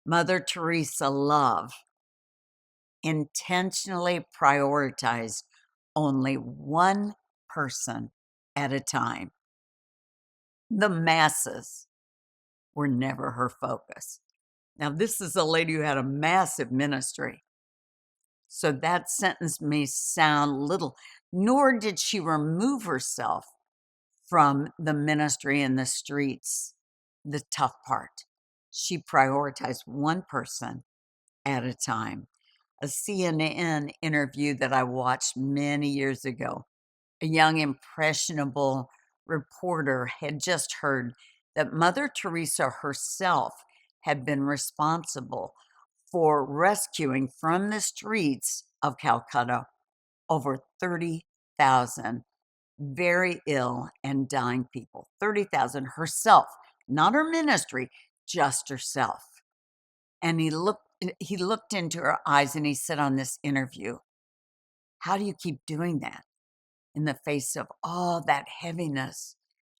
Mother Teresa love intentionally prioritized only one person at a time. The masses were never her focus. Now, this is a lady who had a massive ministry. So that sentence may sound little, nor did she remove herself from the ministry in the streets, the tough part. She prioritized one person at a time. A CNN interview that I watched many years ago, a young, impressionable reporter had just heard that Mother Teresa herself had been responsible for rescuing from the streets of Calcutta over 30,000 very ill and dying people. 30,000 herself, not her ministry, just herself. And he looked into her eyes and he said on this interview, "How do you keep doing that in the face of all that heaviness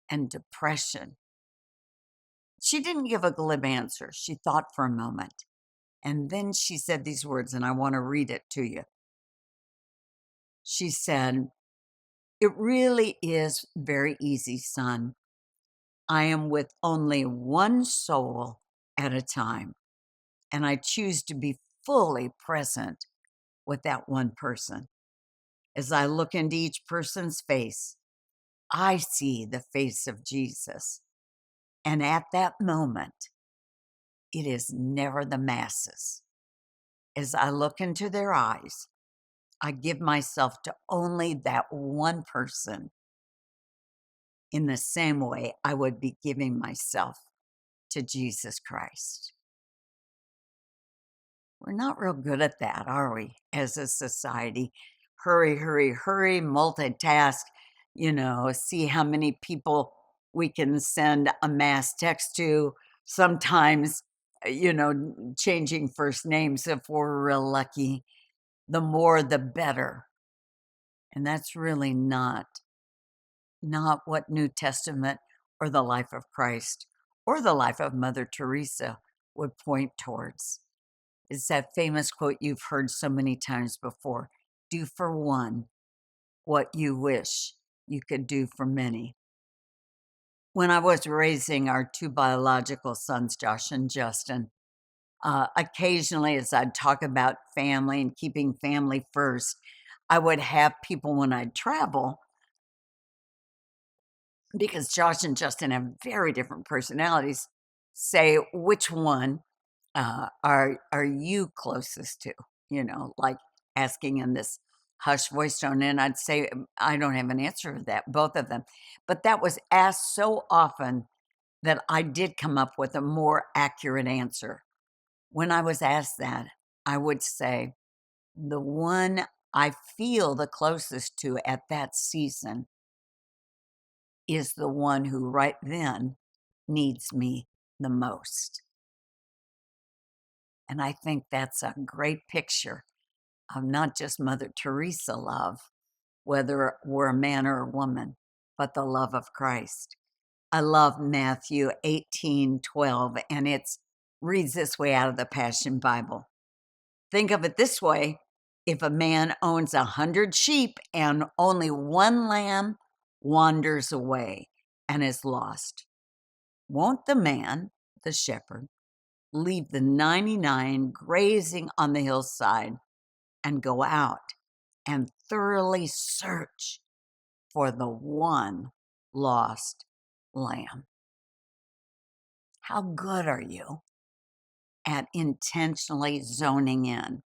and depression?" She didn't give a glib answer. She thought for a moment. And then she said these words, and I want to read it to you. She said, "It really is very easy, son. I am with only one soul at a time, and I choose to be fully present with that one person. As I look into each person's face, I see the face of Jesus. And at that moment, it is never the masses. As I look into their eyes, I give myself to only that one person in the same way I would be giving myself to Jesus Christ." We're not real good at that, are we, as a society? Hurry, hurry, hurry, multitask, see how many people we can send a mass text to. Sometimes, changing first names if we're real lucky. The more, the better. And that's really not what New Testament or the life of Christ or the life of Mother Teresa would point towards. It's that famous quote you've heard so many times before: "Do for one what you wish you could do for many." When I was raising our two biological sons, Josh and Justin, occasionally as I'd talk about family and keeping family first, I would have people when I'd travel, because Josh and Justin have very different personalities, say, "Which one are you closest to?" Like asking in this hushed voice tone. And I'd say, "I don't have an answer for that, both of them." But that was asked so often that I did come up with a more accurate answer. When I was asked that, I would say, the one I feel the closest to at that season is the one who right then needs me the most. And I think that's a great picture of not just Mother Teresa love, whether we're a man or a woman, but the love of Christ. I love Matthew 18:12, and it reads this way out of the Passion Bible. Think of it this way: if a man owns 100 sheep and only one lamb wanders away and is lost, won't the man, the shepherd, leave the 99 grazing on the hillside and go out and thoroughly search for the one lost lamb?" How good are you at intentionally zoning in,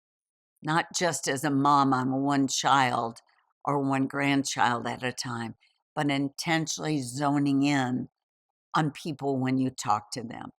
not just as a mom on one child or one grandchild at a time, but intentionally zoning in on people when you talk to them?